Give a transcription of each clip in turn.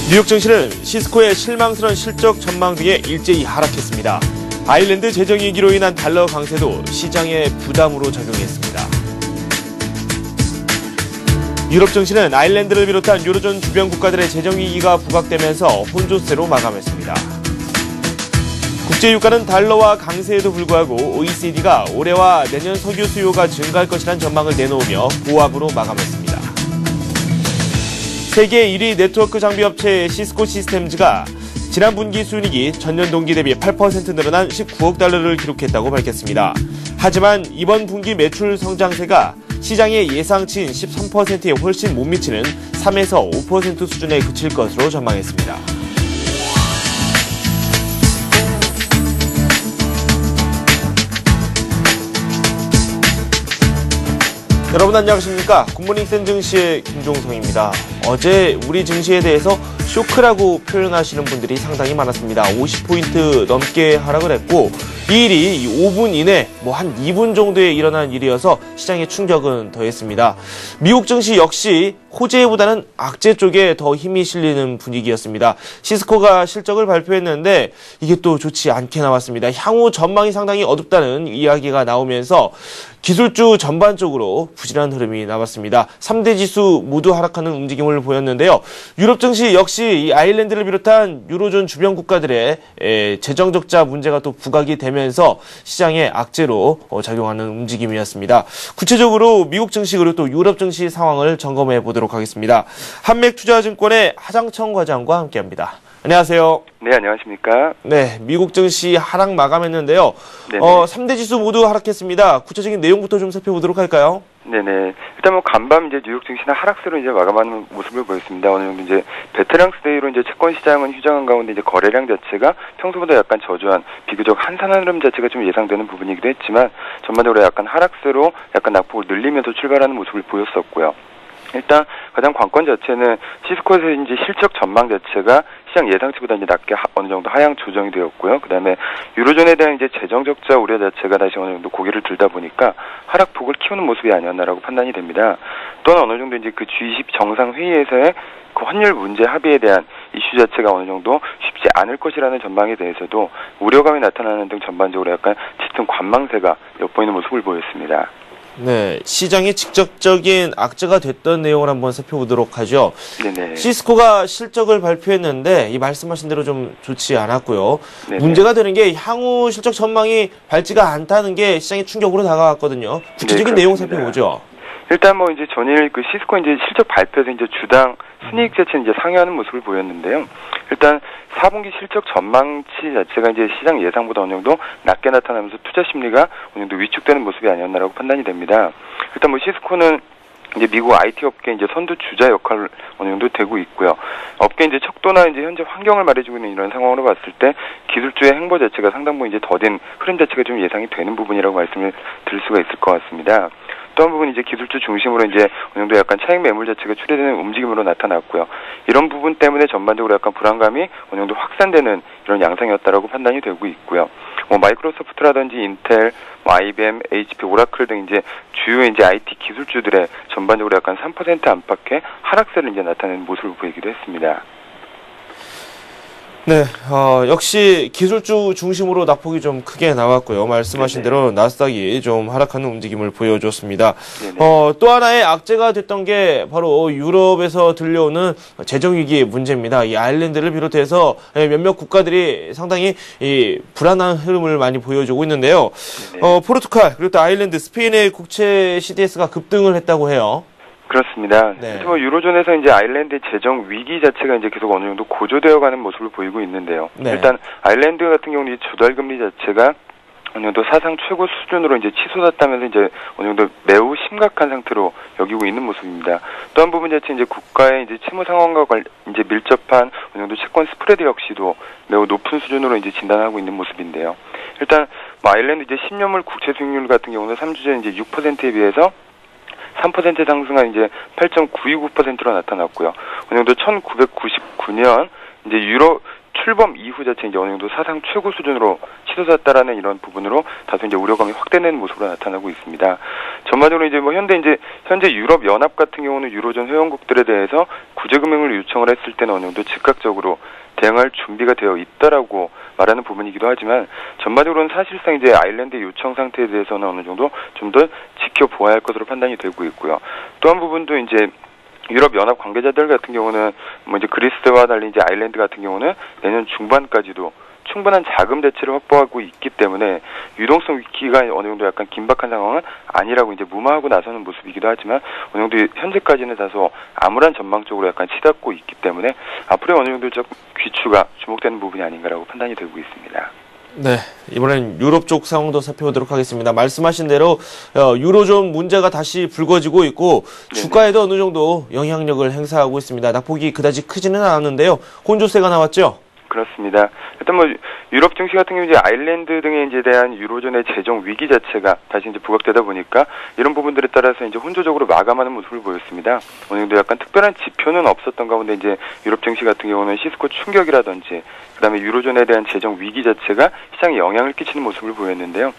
뉴욕 증시는 시스코의 실망스러운 실적 전망 등에 일제히 하락했습니다. 아일랜드 재정위기로 인한 달러 강세도 시장의 부담으로 작용했습니다. 유럽 증시는 아일랜드를 비롯한 유로존 주변 국가들의 재정위기가 부각되면서 혼조세로 마감했습니다. 국제유가는 달러와 강세에도 불구하고 OECD가 올해와 내년 석유 수요가 증가할 것이라는 전망을 내놓으며 보합으로 마감했습니다. 세계 1위 네트워크 장비 업체 시스코 시스템즈가 지난 분기 순이익이 전년 동기 대비 8% 늘어난 19억 달러를 기록했다고 밝혔습니다. 하지만 이번 분기 매출 성장세가 시장의 예상치인 13%에 훨씬 못 미치는 3에서 5% 수준에 그칠 것으로 전망했습니다. 여러분 안녕하십니까? 굿모닝 센 증시의 김종성입니다. 어제 우리 증시에 대해서 쇼크라고 표현하시는 분들이 상당히 많았습니다. 50포인트 넘게 하락을 했고 이 일이 5분 이내 한 2분 정도에 일어난 일이어서 시장의 충격은 더했습니다. 미국 증시 역시 호재보다는 악재 쪽에 더 힘이 실리는 분위기였습니다. 시스코가 실적을 발표했는데 이게 또 좋지 않게 나왔습니다. 향후 전망이 상당히 어둡다는 이야기가 나오면서 기술주 전반적으로 부진한 흐름이 나왔습니다. 3대 지수 모두 하락하는 움직임을 보였는데요. 유럽 증시 역시 이 아일랜드를 비롯한 유로존 주변 국가들의 재정 적자 문제가 또 부각이 되면서 시장의 악재로 작용하는 움직임이었습니다. 구체적으로 미국 증시 그리고 또 유럽 증시 상황을 점검해 보도록 하겠습니다. 한맥투자증권의 하장청 과장과 함께합니다. 안녕하세요. 네, 안녕하십니까. 네, 미국 증시 하락 마감했는데요. 3대 지수 모두 하락했습니다. 구체적인 내용부터 좀 살펴보도록 할까요? 네네. 일단 간밤 이제 뉴욕 증시는 하락세로 이제 마감하는 모습을 보였습니다. 어느 정도 이제 베테랑스 데이로 이제 채권 시장은 휴장한 가운데 이제 거래량 자체가 평소보다 약간 저조한 비교적 한산한 흐름 자체가 좀 예상되는 부분이기도 했지만 전반적으로 약간 하락세로 약간 낙폭을 늘리면서 출발하는 모습을 보였었고요. 일단 가장 관건 자체는 시스코에서 이제 실적 전망 자체가 시장 예상치보다 이제 낮게 어느 정도 하향 조정이 되었고요. 그다음에 유로존에 대한 이제 재정 적자 우려 자체가 다시 어느 정도 고개를 들다 보니까 하락폭을 키우는 모습이 아니었나라고 판단이 됩니다. 또한 어느 정도 이제 그 G20 정상 회의에서의 그 환율 문제 합의에 대한 이슈 자체가 어느 정도 쉽지 않을 것이라는 전망에 대해서도 우려감이 나타나는 등 전반적으로 약간 짙은 관망세가 엿보이는 모습을 보였습니다. 네, 시장의 직접적인 악재가 됐던 내용을 한번 살펴보도록 하죠. 네네. 시스코가 실적을 발표했는데 이 말씀하신 대로 좀 좋지 않았고요. 네네. 문제가 되는 게 향후 실적 전망이 밝지가 않다는 게 시장의 충격으로 다가왔거든요. 구체적인 내용 살펴보죠. 일단 이제 전일 그 시스코 이제 실적 발표에서 이제 주당 순이익 자체는 이제 상회하는 모습을 보였는데요. 일단 4분기 실적 전망치 자체가 이제 시장 예상보다 어느 정도 낮게 나타나면서 투자 심리가 어느 정도 위축되는 모습이 아니었나라고 판단이 됩니다. 일단 시스코는 이제 미국 IT 업계 이제 선두 주자 역할을 어느 정도 되고 있고요. 업계 이제 척도나 이제 현재 환경을 말해주고 있는 이런 상황으로 봤을 때 기술주의 행보 자체가 상당 부분 이제 더딘 흐름 자체가 좀 예상이 되는 부분이라고 말씀을 드릴 수가 있을 것 같습니다. 또 한 부분 이제 기술주 중심으로 이제 어느 정도 약간 차익 매물 자체가 출회되는 움직임으로 나타났고요. 이런 부분 때문에 전반적으로 약간 불안감이 어느 정도 확산되는 이런 양상이었다라고 판단이 되고 있고요. 마이크로소프트라든지 인텔, IBM, HP, 오라클 등 이제 주요 이제 IT 기술주들의 전반적으로 약간 3% 안팎의 하락세를 이제 나타내는 모습을 보이기도 했습니다. 네, 역시 기술주 중심으로 낙폭이 좀 크게 나왔고요. 말씀하신 대로 나스닥이 좀 하락하는 움직임을 보여줬습니다. 또 하나의 악재가 됐던 게 바로 유럽에서 들려오는 재정위기의 문제입니다. 이 아일랜드를 비롯해서 몇몇 국가들이 상당히 이 불안한 흐름을 많이 보여주고 있는데요. 포르투갈 그리고 또 아일랜드, 스페인의 국채 CDS가 급등을 했다고 해요. 그렇습니다. 네. 그래서 유로존에서 이제 아일랜드의 재정 위기 자체가 이제 계속 어느 정도 고조되어가는 모습을 보이고 있는데요. 네. 일단 아일랜드 같은 경우는 이제 조달금리 자체가 어느 정도 사상 최고 수준으로 이제 치솟았다면서 이제 어느 정도 매우 심각한 상태로 여기고 있는 모습입니다. 또 한 부분 자체 이제 국가의 이제 채무 상황과 이제 밀접한 어느 정도 채권 스프레드 역시도 매우 높은 수준으로 이제 진단하고 있는 모습인데요. 일단 아일랜드 이제 10년물 국채 수익률 같은 경우는 3주 전 이제 6%에 비해서 3% 상승한 이제 8.929%로 나타났고요. 어느 정도 1999년 이제 유로 출범 이후 자체 이제 어느 정도 사상 최고 수준으로 치솟았다라는 이런 부분으로 다소 이제 우려감이 확대되는 모습으로 나타나고 있습니다. 전반적으로 이제 현재 유럽 연합 같은 경우는 유로존 회원국들에 대해서 구제 금융을 요청을 했을 때는 어느 정도 즉각적으로 대응할 준비가 되어 있다라고 말하는 부분이기도 하지만 전반적으로는 사실상 이제 아일랜드 요청 상태에 대해서는 어느 정도 좀 더 지켜보아야 할 것으로 판단이 되고 있고요. 또 한 부분도 이제 유럽 연합 관계자들 같은 경우는 뭐 이제 그리스와 달리 이제 아일랜드 같은 경우는 내년 중반까지도 충분한 자금 대체를 확보하고 있기 때문에 유동성 위기가 어느 정도 약간 긴박한 상황은 아니라고 이제 무마하고 나서는 모습이기도 하지만 어느 정도 현재까지는 다소 암울한 전망적으로 약간 치닫고 있기 때문에 앞으로 어느 정도 좀 귀추가 주목되는 부분이 아닌가라고 판단이 되고 있습니다. 네, 이번엔 유럽 쪽 상황도 살펴보도록 하겠습니다. 말씀하신 대로 유로존 문제가 다시 불거지고 있고 주가에도 어느 정도 영향력을 행사하고 있습니다. 낙폭이 그다지 크지는 않았는데요. 혼조세가 나왔죠? 그렇습니다. 일단 뭐 유럽 증시 같은 경우 이제 아일랜드 등에 이제 대한 유로존의 재정 위기 자체가 다시 이제 부각되다 보니까 이런 부분들에 따라서 이제 혼조적으로 마감하는 모습을 보였습니다. 어느 정도 약간 특별한 지표는 없었던 가운데 이제 유럽 증시 같은 경우는 시스코 충격이라든지 그다음에 유로존에 대한 재정 위기 자체가 시장에 영향을 끼치는 모습을 보였는데요.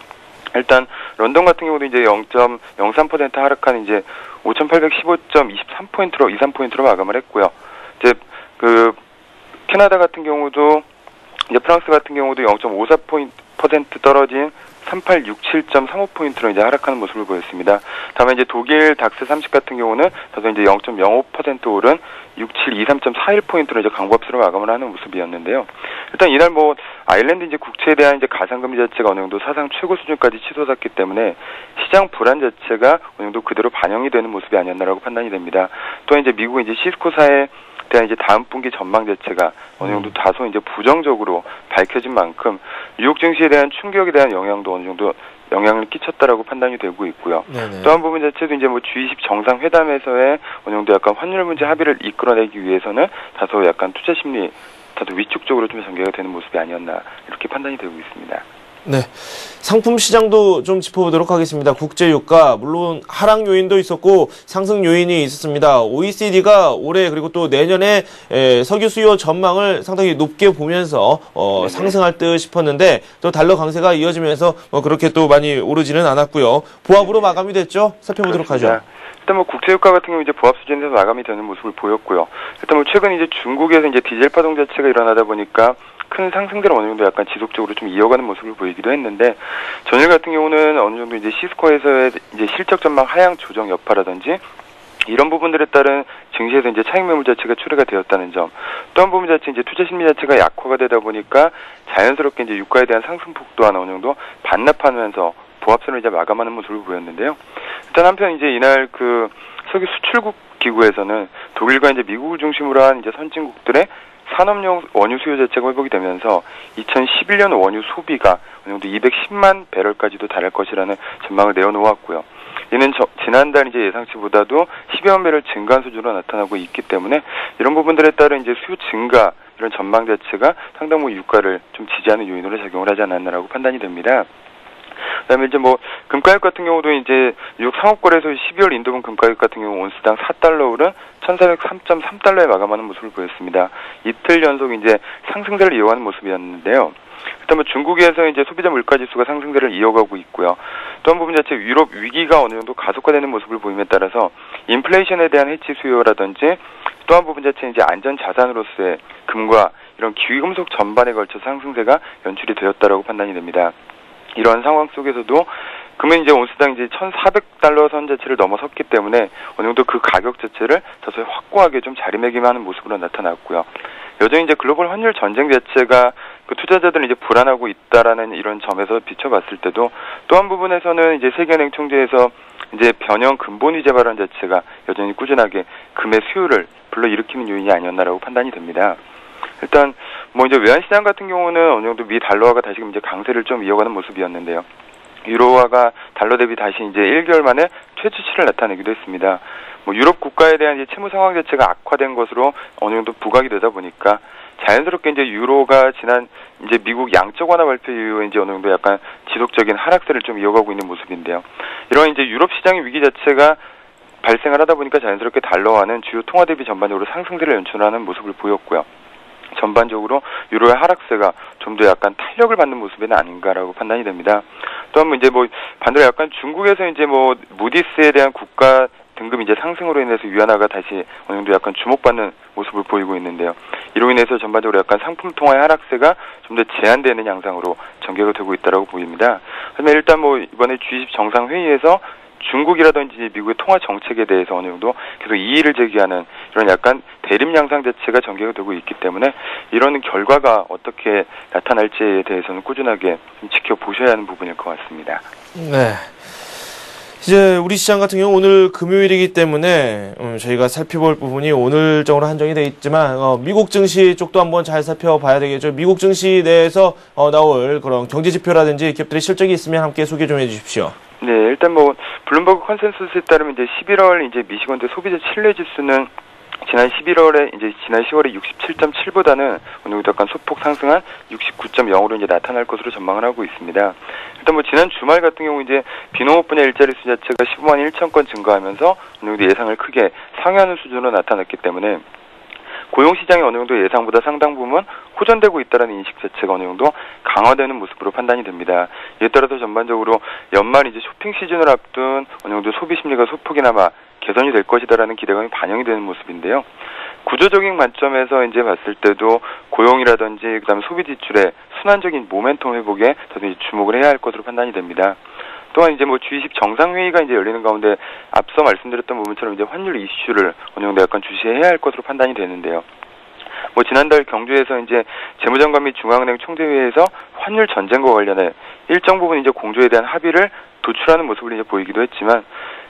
일단 런던 같은 경우도 이제 0.03% 하락한 이제 5,815.23포인트로 23포인트로 마감을 했고요. 이제 캐나다 같은 경우도 이제 프랑스 같은 경우도 0.54% 떨어진 3867.35포인트로 이제 하락하는 모습을 보였습니다. 다음에 이제 독일 닥스 30 같은 경우는 다소 이제 0.05% 오른 6723.41포인트로 이제 강보합수로 마감을 하는 모습이었는데요. 일단 이날 뭐 아일랜드 이제 국채에 대한 이제 가상금리 자체가 어느 정도 사상 최고 수준까지 치솟았기 때문에 시장 불안 자체가 어느 정도 그대로 반영이 되는 모습이 아니었나라고 판단이 됩니다. 또 이제 미국 이제 시스코사의 대한 이제 다음 분기 전망 자체가 어느 정도 다소 이제 부정적으로 밝혀진 만큼 뉴욕 증시에 대한 충격에 대한 영향도 어느 정도 영향을 끼쳤다라고 판단이 되고 있고요. 또 한 부분 자체도 이제 뭐 G20 정상회담에서의 어느 정도 약간 환율 문제 합의를 이끌어내기 위해서는 다소 약간 투자 심리 다소 위축적으로 좀 전개가 되는 모습이 아니었나 이렇게 판단이 되고 있습니다. 네, 상품 시장도 좀 짚어보도록 하겠습니다. 국제 유가 물론 하락 요인도 있었고 상승 요인이 있었습니다. OECD가 올해 그리고 또 내년에 석유 수요 전망을 상당히 높게 보면서 상승할 듯 싶었는데 또 달러 강세가 이어지면서 그렇게 또 많이 오르지는 않았고요. 보합으로 마감이 됐죠. 살펴보도록 그렇습니다. 하죠. 일단 뭐 국제유가 같은 경우 이제 보합 수준에서 마감이 되는 모습을 보였고요. 일단 뭐 최근 이제 중국에서 이제 디젤 파동 자체가 일어나다 보니까 큰 상승들을 어느 정도 약간 지속적으로 좀 이어가는 모습을 보이기도 했는데 전일 같은 경우는 어느 정도 이제 시스코에서의 이제 실적 전망 하향 조정 여파라든지 이런 부분들에 따른 증시에서 이제 차익 매물 자체가 출회가 되었다는 점, 또 한 부분 자체 이제 투자 심리 자체가 약화가 되다 보니까 자연스럽게 이제 유가에 대한 상승폭 또한 어느 정도 반납하면서 보합선을 이제 마감하는 모습을 보였는데요. 일단 한편 이제 이날 석유 수출국 기구에서는 독일과 이제 미국을 중심으로 한 이제 선진국들의 산업용 원유 수요 자체가 회복이 되면서 2011년 원유 소비가 어느 정도 210만 배럴까지도 달할 것이라는 전망을 내어놓았고요. 이는 지난달 이제 예상치보다도 10여만 배럴 증가한 수준으로 나타나고 있기 때문에 이런 부분들에 따른 이제 수요 증가 이런 전망 자체가 상당 부 유가를 좀 지지하는 요인으로 작용을 하지 않았나라고 판단이 됩니다. 그다음에 이제 뭐 금가격 같은 경우도 이제 뉴욕 상업거래소 12월 인도분 금가격 같은 경우 온스당 4달러 오른 1,403.3달러에 마감하는 모습을 보였습니다. 이틀 연속 이제 상승세를 이어가는 모습이었는데요. 일단 뭐 중국에서 이제 소비자 물가 지수가 상승세를 이어가고 있고요. 또 한 부분 자체 유럽 위기가 어느 정도 가속화되는 모습을 보임에 따라서 인플레이션에 대한 해치 수요라든지 또 한 부분 자체 이제 안전 자산으로서의 금과 이런 귀금속 전반에 걸쳐 상승세가 연출이 되었다라고 판단이 됩니다. 이런 상황 속에서도 금은 이제 온스당 이제 1,400달러 선 자체를 넘어섰기 때문에 어느 정도 그 가격 자체를 다소 확고하게 좀 자리매김하는 모습으로 나타났고요. 여전히 이제 글로벌 환율 전쟁 자체가 투자자들은 이제 불안하고 있다라는 이런 점에서 비춰봤을 때도 또 한 부분에서는 이제 세계은행 총재에서 이제 변형 근본 위제 발언 자체가 여전히 꾸준하게 금의 수요를 불러일으키는 요인이 아니었나라고 판단이 됩니다. 일단 뭐 이제 외환시장 같은 경우는 어느 정도 미 달러화가 다시금 이제 강세를 좀 이어가는 모습이었는데요. 유로화가 달러 대비 다시 이제 1개월 만에 최저치를 나타내기도 했습니다. 뭐 유럽 국가에 대한 이제 채무 상황 자체가 악화된 것으로 어느 정도 부각이 되다 보니까 자연스럽게 이제 유로가 지난 이제 미국 양적 완화 발표 이후에 이제 어느 정도 약간 지속적인 하락세를 좀 이어가고 있는 모습인데요. 이런 이제 유럽 시장의 위기 자체가 발생을 하다 보니까 자연스럽게 달러화는 주요 통화 대비 전반적으로 상승세를 연출하는 모습을 보였고요. 전반적으로 유로의 하락세가 좀 더 약간 탄력을 받는 모습은 아닌가라고 판단이 됩니다. 또 한 번 이제 뭐 반대로 약간 중국에서 이제 뭐 무디스에 대한 국가 등급 이제 상승으로 인해서 위안화가 다시 어느 정도 약간 주목받는 모습을 보이고 있는데요. 이로 인해서 전반적으로 약간 상품 통화의 하락세가 좀 더 제한되는 양상으로 전개가 되고 있다라고 보입니다. 하지만 일단 뭐 이번에 G20 정상회의에서 중국이라든지 미국의 통화 정책에 대해서 어느 정도 계속 이의를 제기하는 이런 약간 대립 양상 자체가 전개가 되고 있기 때문에 이런 결과가 어떻게 나타날지에 대해서는 꾸준하게 좀 지켜보셔야 하는 부분일 것 같습니다. 네. 이제 우리 시장 같은 경우 오늘 금요일이기 때문에 저희가 살펴볼 부분이 오늘적으로 한정이 되어 있지만 미국 증시 쪽도 한번 잘 살펴봐야 되겠죠. 미국 증시 내에서 나올 그런 경제 지표라든지 기업들의 실적이 있으면 함께 소개 좀 해주십시오. 네, 일단 뭐 블룸버그 컨센서스에 따르면 이제 11월 이제 미시건대 소비자 신뢰 지수는 지난 10월에 67.7보다는 어느 정도 약간 소폭 상승한 69.0으로 이제 나타날 것으로 전망을 하고 있습니다. 일단 뭐 지난 주말 같은 경우 이제 비농업 분야 일자리 수 자체가 15만 1천 건 증가하면서 어느 정도 예상을 크게 상회하는 수준으로 나타났기 때문에 고용 시장이 어느 정도 예상보다 상당 부분 호전되고 있다는 인식 자체가 어느 정도 강화되는 모습으로 판단이 됩니다. 이에 따라서 전반적으로 연말 이제 쇼핑 시즌을 앞둔 어느 정도 소비 심리가 소폭이나마 개선이 될 것이다라는 기대감이 반영이 되는 모습인데요. 구조적인 관점에서 이제 봤을 때도 고용이라든지 그다음에 소비 지출의 순환적인 모멘텀 회복에 더 주목을 해야 할 것으로 판단이 됩니다. 또한 이제 뭐 G20 정상회의가 이제 열리는 가운데 앞서 말씀드렸던 부분처럼 이제 환율 이슈를 어느 정도 약간 주시해야 할 것으로 판단이 되는데요. 뭐 지난달 경주에서 이제 재무장관 및 중앙은행 총재회에서 환율 전쟁과 관련해 일정 부분 이제 공조에 대한 합의를 도출하는 모습을 이제 보이기도 했지만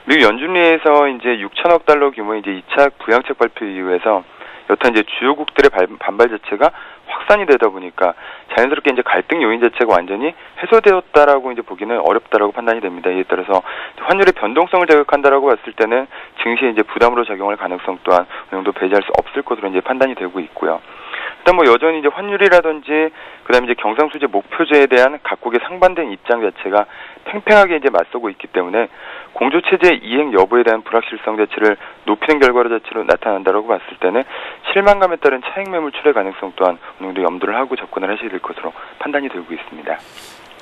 미국 연준리에서 이제 6천억 달러 규모의 이제 2차 부양책 발표 이후에서 여타 이제 주요국들의 반발 자체가 확산이 되다 보니까 자연스럽게 이제 갈등 요인 자체가 완전히 해소되었다라고 이제 보기는 어렵다라고 판단이 됩니다. 이에 따라서 환율의 변동성을 자극한다라고 봤을 때는 증시에 이제 부담으로 작용할 가능성 또한 어느 정도 배제할 수 없을 것으로 이제 판단이 되고 있고요. 일단 뭐 여전히 이제 환율이라든지 그다음에 이제 경상수지 목표제에 대한 각국의 상반된 입장 자체가 팽팽하게 이제 맞서고 있기 때문에 공조체제 이행 여부에 대한 불확실성 자체를 높이는 결과로 자체로 나타난다라고 봤을 때는 실망감에 따른 차익 매물 출회 가능성 또한 어느 정도 염두를 하고 접근을 하셔야 될 것으로 판단이 되고 있습니다.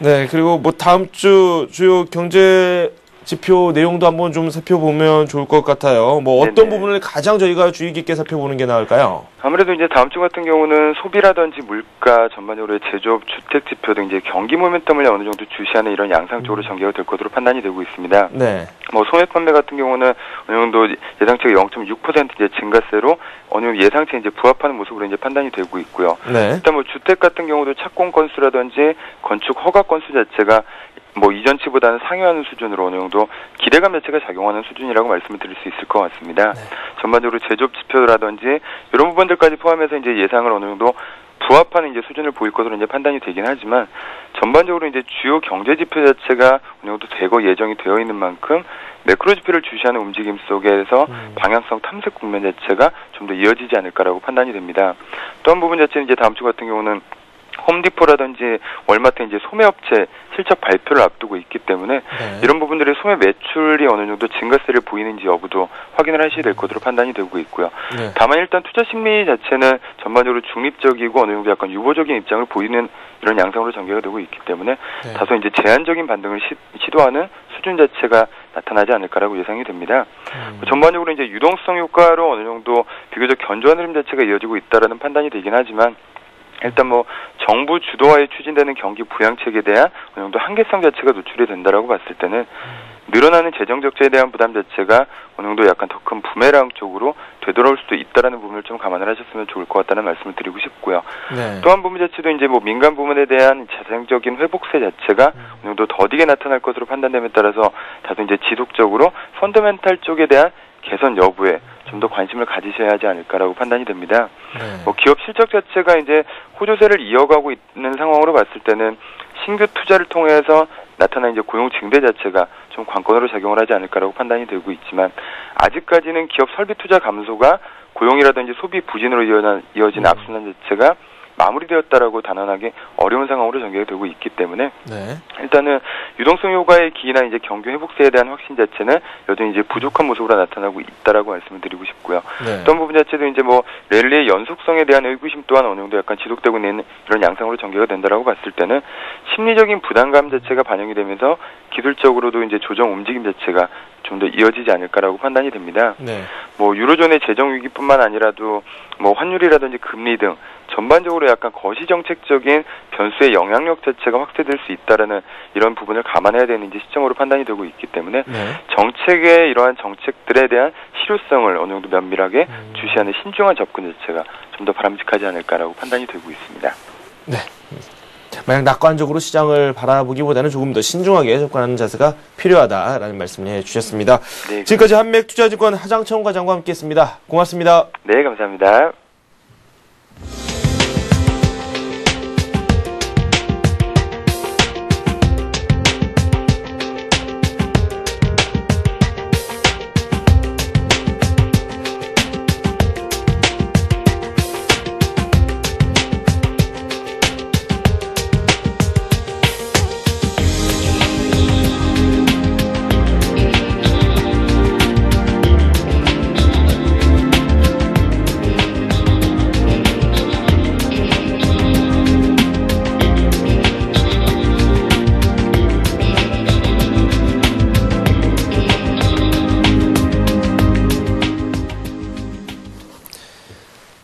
네, 그리고 뭐 다음 주 주요 경제 지표 내용도 한번 좀 살펴보면 좋을 것 같아요. 뭐 어떤 네네. 부분을 가장 저희가 주의 깊게 살펴보는 게 나을까요? 아무래도 이제 다음 주 같은 경우는 소비라든지 물가 전반적으로 제조업, 주택 지표 등 이제 경기 모멘텀을 어느 정도 주시하는 이런 양상 쪽으로 전개가 될 것으로 판단이 되고 있습니다. 네. 뭐 소매 판매 같은 경우는 어느 정도 예상치가 0.6% 이제 증가세로 어느 정도 예상치에 이제 부합하는 모습으로 이제 판단이 되고 있고요. 네. 일단 뭐 주택 같은 경우도 착공 건수라든지 건축 허가 건수 자체가 뭐 이전치보다는 상회하는 수준으로 어느 정도 기대감 자체가 작용하는 수준이라고 말씀을 드릴 수 있을 것 같습니다. 네. 전반적으로 제조업 지표라든지 이런 부분들까지 포함해서 이제 예상을 어느 정도 부합하는 이제 수준을 보일 것으로 이제 판단이 되긴 하지만 전반적으로 이제 주요 경제 지표 자체가 어느 정도 대거 예정이 되어 있는 만큼 매크로 지표를 주시하는 움직임 속에서 방향성 탐색 국면 자체가 좀 더 이어지지 않을까라고 판단이 됩니다. 또 한 부분 자체는 이제 다음 주 같은 경우는 홈디포라든지 월마트 이제 소매업체 실적 발표를 앞두고 있기 때문에 네. 이런 부분들의 소매 매출이 어느 정도 증가세를 보이는지 여부도 확인을 하셔야 될 것으로 판단이 되고 있고요. 네. 다만 일단 투자 심리 자체는 전반적으로 중립적이고 어느 정도 약간 유보적인 입장을 보이는 이런 양상으로 전개가 되고 있기 때문에 네. 다소 이제 제한적인 반등을 시도하는 수준 자체가 나타나지 않을까라고 예상이 됩니다. 전반적으로 이제 유동성 효과로 어느 정도 비교적 견조한 흐름 자체가 이어지고 있다라는 판단이 되긴 하지만 일단 뭐 정부 주도하에 추진되는 경기 부양책에 대한 어느 정도 한계성 자체가 노출이 된다라고 봤을 때는 늘어나는 재정 적자에 대한 부담 자체가 어느 정도 약간 더 큰 부메랑 쪽으로 되돌아올 수도 있다라는 부분을 좀 감안을 하셨으면 좋을 것 같다는 말씀을 드리고 싶고요. 네. 또 한 부분 자체도 이제 뭐 민간 부문에 대한 자생적인 회복세 자체가 어느 정도 더디게 나타날 것으로 판단됨에 따라서 다소 이제 지속적으로 펀더멘탈 쪽에 대한 개선 여부에 좀 더 관심을 가지셔야 하지 않을까라고 판단이 됩니다. 네. 뭐 기업 실적 자체가 이제 호조세를 이어가고 있는 상황으로 봤을 때는 신규 투자를 통해서 나타난 이제 고용 증대 자체가 좀 관건으로 작용을 하지 않을까라고 판단이 되고 있지만 아직까지는 기업 설비 투자 감소가 고용이라든지 소비 부진으로 이어진 악순환 자체가 마무리되었다라고 단언하기 어려운 상황으로 전개가 되고 있기 때문에 네. 일단은 유동성 효과의 기이나 이제 경기 회복세에 대한 확신 자체는 여전히 이제 부족한 모습으로 나타나고 있다라고 말씀을 드리고 싶고요. 네. 어떤 부분 자체도 이제 뭐 랠리의 연속성에 대한 의구심 또한 어느 정도 약간 지속되고 있는 이런 양상으로 전개가 된다라고 봤을 때는 심리적인 부담감 자체가 반영이 되면서 기술적으로도 이제 조정 움직임 자체가 좀 더 이어지지 않을까라고 판단이 됩니다. 네. 뭐 유로존의 재정 위기뿐만 아니라도 뭐 환율이라든지 금리 등 전반적으로 약간 거시 정책적인 변수의 영향력 자체가 확대될 수 있다라는 이런 부분을 감안해야 되는 이제 시점으로 판단이 되고 있기 때문에 네. 정책의 이러한 정책들에 대한 실효성을 어느 정도 면밀하게 주시하는 신중한 접근 자체가 좀 더 바람직하지 않을까라고 판단이 되고 있습니다. 네. 만약 낙관적으로 시장을 바라보기보다는 조금 더 신중하게 접근하는 자세가 필요하다라는 말씀을 해주셨습니다. 네. 지금까지 한맥투자증권 하장천 과장과 함께했습니다. 고맙습니다. 네, 감사합니다.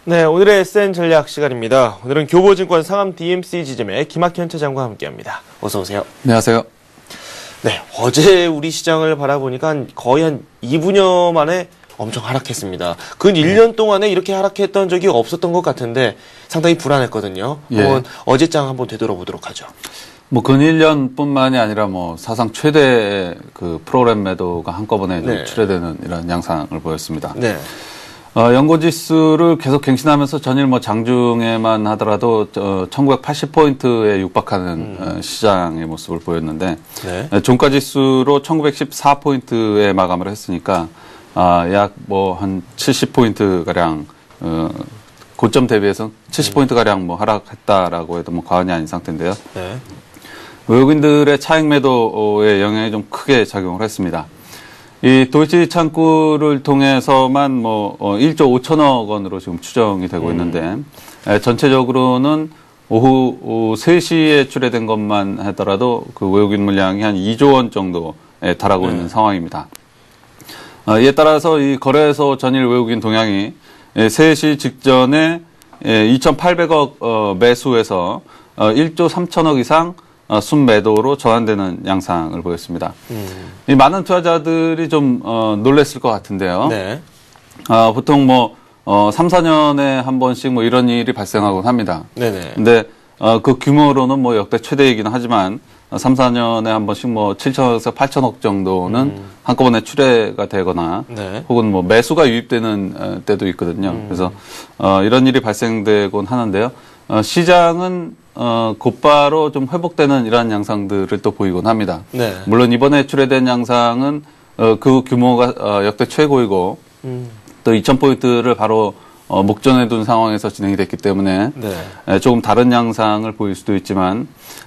네, 오늘의 SN 전략 시간입니다. 오늘은 교보증권 상암 DMC 지점의 김학현 차장과 함께합니다. 어서 오세요. 안녕하세요. 네, 어제 우리 시장을 바라보니까 거의 한 2분여 만에 엄청 하락했습니다. 근 1년 동안에 이렇게 하락했던 적이 없었던 것 같은데 상당히 불안했거든요. 한번 어제장 한번 되돌아보도록 하죠. 뭐 근 1년뿐만이 아니라 뭐 사상 최대의 그 프로그램 매도가 한꺼번에 좀 출회되는 이런 양상을 보였습니다. 네. 연고지수를 계속 갱신하면서 전일 뭐 장중에만 하더라도 1980포인트에 육박하는 시장의 모습을 보였는데 종가지수로 1914포인트에 마감을 했으니까 약 뭐 한 70포인트 가량 고점 대비해서 70포인트 가량 뭐 하락했다라고 해도 뭐 과언이 아닌 상태인데요. 네. 외국인들의 차익 매도의 영향이 좀 크게 작용을 했습니다. 이 도이치 창구를 통해서만 뭐 1조 5천억 원으로 지금 추정이 되고 있는데 전체적으로는 오후 3시에 출회된 것만 하더라도 그 외국인 물량이 한 2조 원 정도에 달하고 있는 상황입니다. 이에 따라서 이 거래소 전일 외국인 동향이 3시 직전에 2,800억 매수에서 1조 3천억 이상 순매도로 전환되는 양상을 보였습니다. 이 많은 투자자들이 좀 놀랬을 것 같은데요. 네. 보통 뭐 3, 4년에 한 번씩 뭐 이런 일이 발생하곤 합니다. 네네. 근데 그 규모로는 뭐 역대 최대이기는 하지만 3, 4년에 한 번씩 뭐 7천억에서 8천억 정도는 한꺼번에 출회가 되거나 혹은 뭐 매수가 유입되는 때도 있거든요. 그래서 이런 일이 발생되곤 하는데요. 시장은 곧바로 좀 회복되는 이러한 양상들을 또 보이곤 합니다. 네. 물론 이번에 출회된 양상은 그 규모가 역대 최고이고 또 2,000포인트를 바로 목전에 둔 상황에서 진행이 됐기 때문에 조금 다른 양상을 보일 수도 있지만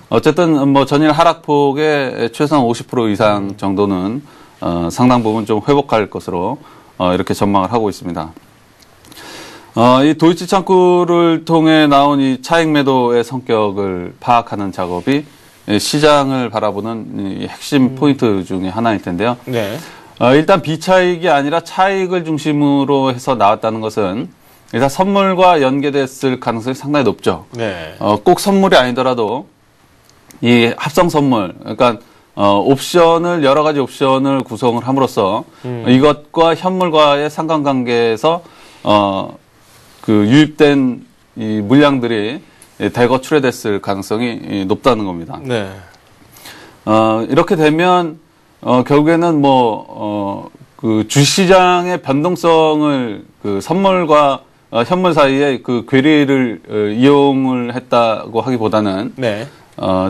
어쨌든 뭐 전일 하락폭의 최소한 50% 이상 정도는 상당 부분 좀 회복할 것으로 이렇게 전망을 하고 있습니다. 이 도이치 창구를 통해 나온 이 차익 매도의 성격을 파악하는 작업이 시장을 바라보는 이 핵심 포인트 중에 하나일 텐데요. 네. 일단 비차익이 아니라 차익을 중심으로 해서 나왔다는 것은 일단 선물과 연계됐을 가능성이 상당히 높죠. 네. 꼭 선물이 아니더라도 이 합성 선물, 그러니까 옵션을 여러 가지 옵션을 구성을 함으로써 이것과 현물과의 상관관계에서 그 유입된 이 물량들이 대거 출회됐을 가능성이 높다는 겁니다. 네. 이렇게 되면 결국에는 그 주시장의 변동성을 그 선물과 현물 사이에 그 괴리를 이용을 했다고 하기보다는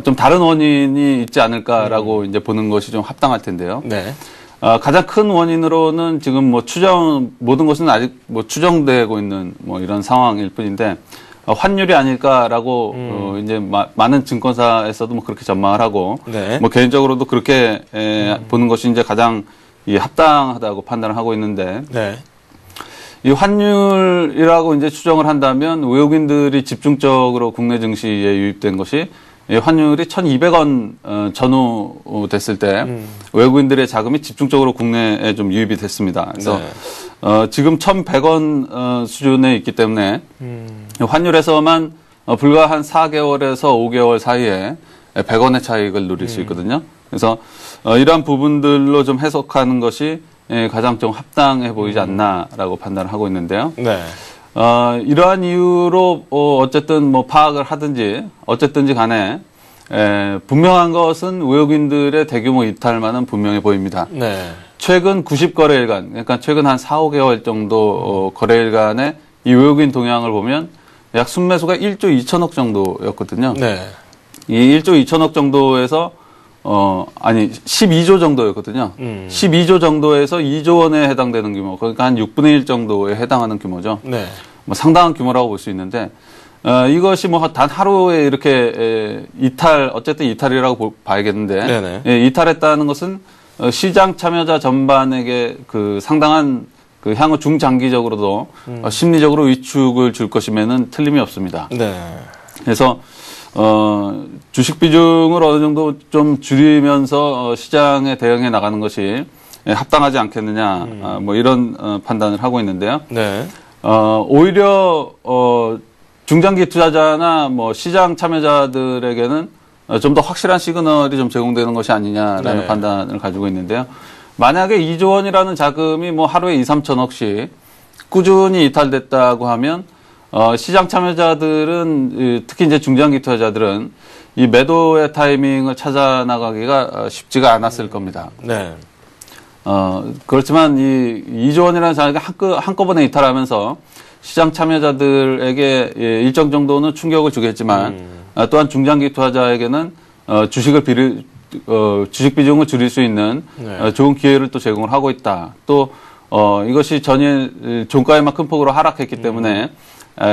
좀 다른 원인이 있지 않을까라고 이제 보는 것이 좀 합당할 텐데요. 네. 가장 큰 원인으로는 지금 뭐 모든 것은 아직 뭐 추정되고 있는 뭐 이런 상황일 뿐인데, 환율이 아닐까라고 이제 많은 증권사에서도 뭐 그렇게 전망을 하고 네. 뭐 개인적으로도 그렇게 보는 것이 이제 가장 합당하다고 판단을 하고 있는데 네. 이 환율이라고 이제 추정을 한다면 외국인들이 집중적으로 국내 증시에 유입된 것이 환율이 1,200원 전후 됐을 때 외국인들의 자금이 집중적으로 국내에 좀 유입이 됐습니다. 그래서 네. 지금 1,100원 수준에 있기 때문에 환율에서만 불과 한 4개월에서 5개월 사이에 100원의 차익을 누릴 수 있거든요. 그래서 이러한 부분들로 좀 해석하는 것이 가장 좀 합당해 보이지 않나라고 판단을 하고 있는데요. 네. 이러한 이유로 어쨌든 뭐 파악을 하든지 어쨌든지 간에 분명한 것은 외국인들의 대규모 이탈만은 분명해 보입니다. 네. 최근 90거래일간, 그러니까 최근 한 4, 5개월 정도 거래일간의 이 외국인 동향을 보면 약 순매수가 1조 2천억 정도였거든요. 네. 이 1조 2천억 정도에서 12조 정도였거든요. 12조 정도에서 2조 원에 해당되는 규모, 그러니까 한 6분의 1 정도에 해당하는 규모죠. 네. 뭐 상당한 규모라고 볼 수 있는데, 이것이 뭐 단 하루에 이렇게 어쨌든 이탈이라고 봐야겠는데, 네네. 이탈했다는 것은 시장 참여자 전반에게 그 상당한 그 향후 중장기적으로도 심리적으로 위축을 줄 것임에는 틀림이 없습니다. 네. 그래서 주식 비중을 어느 정도 좀 줄이면서 시장에 대응해 나가는 것이 합당하지 않겠느냐, 뭐 이런 판단을 하고 있는데요. 네. 오히려 중장기 투자자나 뭐 시장 참여자들에게는 좀 더 확실한 시그널이 좀 제공되는 것이 아니냐라는 네. 판단을 가지고 있는데요. 만약에 2조 원이라는 자금이 뭐 하루에 2, 3천억씩 꾸준히 이탈됐다고 하면 시장 참여자들은 특히 이제 중장기 투자자들은 이 매도의 타이밍을 찾아 나가기가 쉽지가 않았을 겁니다. 네. 그렇지만 이 2조 원이라는 자금이 한꺼번에 이탈하면서 시장 참여자들에게 일정 정도는 충격을 주겠지만 또한 중장기 투자자에게는 주식 비중을 줄일 수 있는 네. 좋은 기회를 또 제공을 하고 있다. 또 이것이 전일 종가에만 큰 폭으로 하락했기 때문에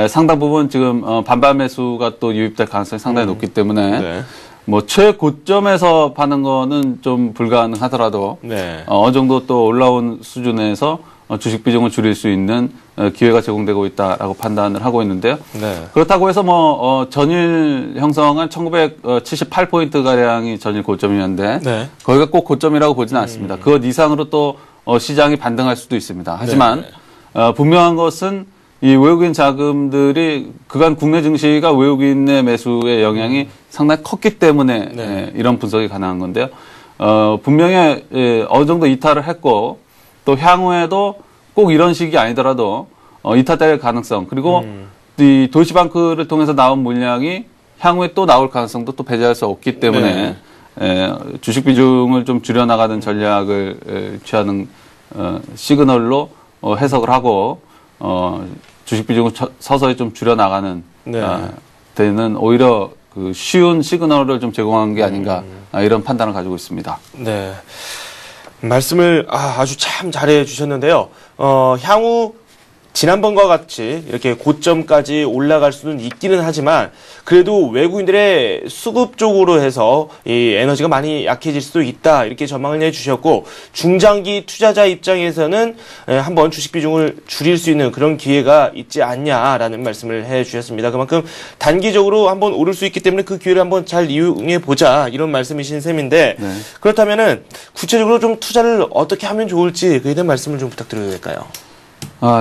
상당 부분 지금 반발 매수가 또 유입될 가능성이 상당히 높기 때문에 네. 뭐 최고점에서 파는 거는 좀 불가능하더라도 네. 어느 정도 또 올라온 수준에서 주식 비중을 줄일 수 있는 기회가 제공되고 있다라고 판단을 하고 있는데요. 네. 그렇다고 해서 뭐 전일 형성한 1978포인트 가량이 전일 고점이었는데 네. 거기가 꼭 고점이라고 보지는 않습니다. 그것 이상으로 또 시장이 반등할 수도 있습니다. 하지만 분명한 것은 이 외국인 자금들이 그간 국내 증시가 외국인의 매수의 영향이 상당히 컸기 때문에 네. 이런 분석이 가능한 건데요. 분명히 어느 정도 이탈을 했고 또 향후에도 꼭 이런 식이 아니더라도 이탈될 가능성 그리고 이 도이치방크를 통해서 나온 물량이 향후에 또 나올 가능성도 또 배제할 수 없기 때문에 주식 비중을 좀 줄여나가는 전략을 취하는 시그널로 해석을 하고 주식 비중을 서서히 좀 줄여나가는 데는 오히려 그 쉬운 시그널을 좀 제공한 게 아닌가 이런 판단을 가지고 있습니다. 네. 말씀을 아주 참 잘해 주셨는데요. 향후 지난번과 같이 이렇게 고점까지 올라갈 수는 있기는 하지만 그래도 외국인들의 수급 쪽으로 해서 이 에너지가 많이 약해질 수도 있다 이렇게 전망을 해주셨고 중장기 투자자 입장에서는 한번 주식 비중을 줄일 수 있는 그런 기회가 있지 않냐라는 말씀을 해주셨습니다. 그만큼 단기적으로 한번 오를 수 있기 때문에 그 기회를 한번 잘 이용해 보자 이런 말씀이신 셈인데 그렇다면은 구체적으로 좀 투자를 어떻게 하면 좋을지 그에 대한 말씀을 좀 부탁드려도 될까요?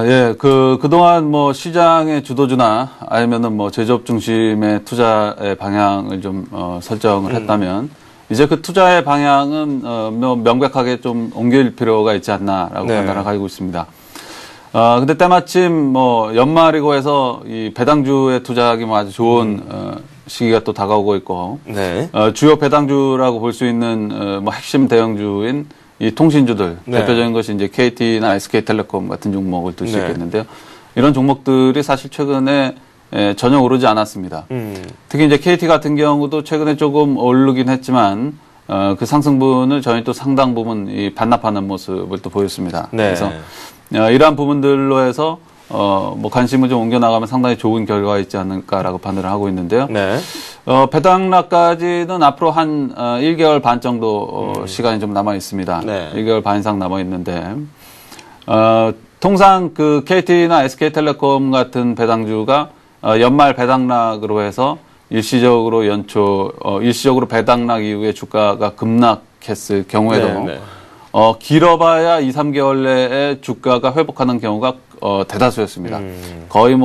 예. 그동안 뭐 시장의 주도주나 아니면은 뭐 제조업 중심의 투자의 방향을 좀, 설정을 했다면, 이제 그 투자의 방향은, 명백하게 좀 옮길 필요가 있지 않나라고 판단을 가지고 있습니다. 근데 때마침 뭐 연말이고 해서 이 배당주에 투자하기 뭐 아주 좋은, 시기가 또 다가오고 있고, 주요 배당주라고 볼 수 있는, 뭐 핵심 대형주인 이 통신주들 대표적인 것이 이제 KT나 SK텔레콤 같은 종목을 들 수 있겠는데요. 이런 종목들이 사실 최근에 전혀 오르지 않았습니다. 특히 이제 KT 같은 경우도 최근에 조금 오르긴 했지만 그 상승분을 저희 또 상당 부분 이 반납하는 모습을 또 보였습니다. 그래서 이러한 부분들로 해서 뭐 관심을 좀 옮겨 나가면 상당히 좋은 결과가 있지 않을까라고 판단을 하고 있는데요. 네. 배당락까지는 앞으로 한 1개월 반 정도 시간이 좀 남아 있습니다. 네. 1개월 반 이상 남아 있는데 통상 그 KT나 SK텔레콤 같은 배당주가 연말 배당락으로 해서 일시적으로 일시적으로 배당락 이후에 주가가 급락했을 경우에도 네, 네. 길어봐야 2, 3개월 내에 주가가 회복하는 경우가 대다수였습니다. 거의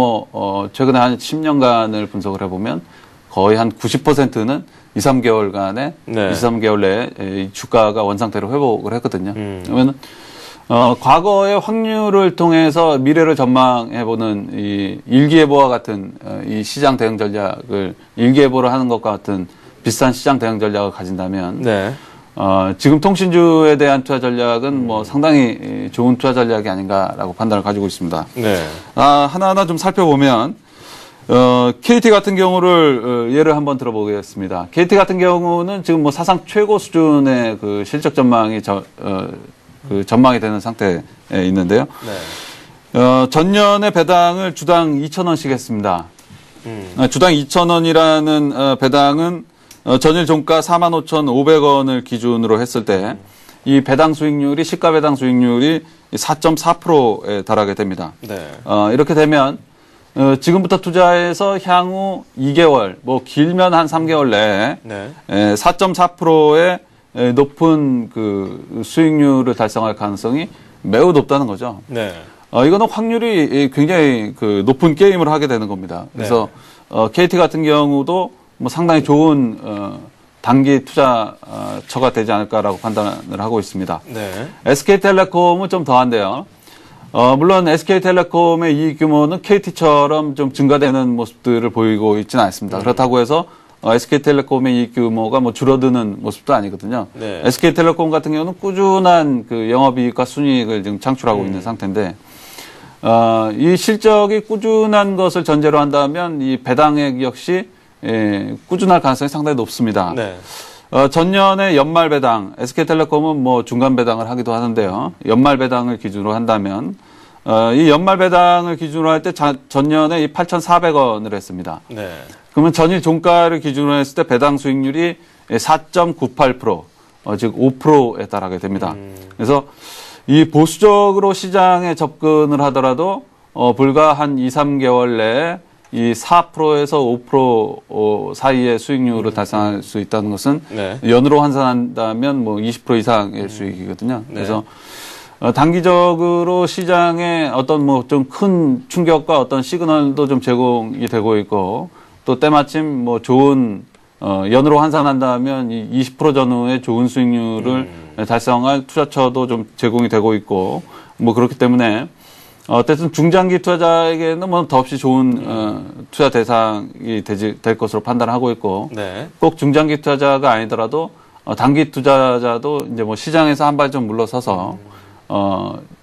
최근에 한 10년간을 분석을 해보면 거의 한 90%는 2, 3개월간에 네. 2, 3개월 내에 주가가 원상태로 회복을 했거든요. 그러면 과거의 확률을 통해서 미래를 전망해보는 이 일기예보와 같은 이 시장 대응 전략을 일기예보를 하는 것과 같은 비슷한 시장 대응 전략을 가진다면 네. 지금 통신주에 대한 투자 전략은 상당히 좋은 투자 전략이 아닌가라고 판단을 가지고 있습니다. 네. 하나하나 좀 살펴보면 KT 같은 경우를 예를 한번 들어보겠습니다. KT 같은 경우는 지금 사상 최고 수준의 그 실적 전망이 그 전망이 되는 상태에 있는데요. 네. 전년에 배당을 주당 2,000원씩 했습니다. 주당 2,000원이라는 배당은 전일 종가 45,500원을 기준으로 했을 때 이 배당 수익률이 시가 배당 수익률이 4.4%에 달하게 됩니다. 네. 이렇게 되면 지금부터 투자해서 향후 2개월, 길면 한 3개월 내에 네. 4.4%의 높은 그 수익률을 달성할 가능성이 매우 높다는 거죠. 네. 이거는 확률이 굉장히 그 높은 게임을 하게 되는 겁니다. 그래서 KT 같은 경우도 상당히 좋은 단기 투자처가 되지 않을까라고 판단을 하고 있습니다. 네. SK텔레콤은 좀 더한데요. 물론 SK텔레콤의 이익 규모는 KT처럼 좀 증가되는 모습들을 보이고 있지는 않습니다. 그렇다고 해서 SK텔레콤의 이익 규모가 줄어드는 모습도 아니거든요. 네. SK텔레콤 같은 경우는 꾸준한 그 영업이익과 순이익을 지금 창출하고 있는 상태인데, 이 실적이 꾸준한 것을 전제로 한다면 이 배당액 역시 꾸준할 가능성이 상당히 높습니다. 네. 전년에 연말 배당, SK텔레콤은 중간 배당을 하기도 하는데요. 연말 배당을 기준으로 한다면, 이 연말 배당을 기준으로 할 때 전년에 이 8,400원을 했습니다. 네. 그러면 전일 종가를 기준으로 했을 때 배당 수익률이 4.98%, 즉 5%에 달하게 됩니다. 그래서 이 보수적으로 시장에 접근을 하더라도 불과 한 2, 3개월 내에 이 4%에서 5% 사이의 수익률을 달성할 수 있다는 것은 네. 연으로 환산한다면 20% 이상의 수익이거든요. 네. 그래서 단기적으로 시장에 어떤 좀 큰 충격과 어떤 시그널도 좀 제공이 되고 있고 또 때마침 좋은 연으로 환산한다면 이 20% 전후의 좋은 수익률을 달성할 투자처도 좀 제공이 되고 있고 그렇기 때문에 어쨌든 중장기 투자자에게는 더없이 좋은 투자 대상이 될 것으로 판단하고 있고 네. 꼭 중장기 투자자가 아니더라도 단기 투자자도 이제 시장에서 한 발 좀 물러서서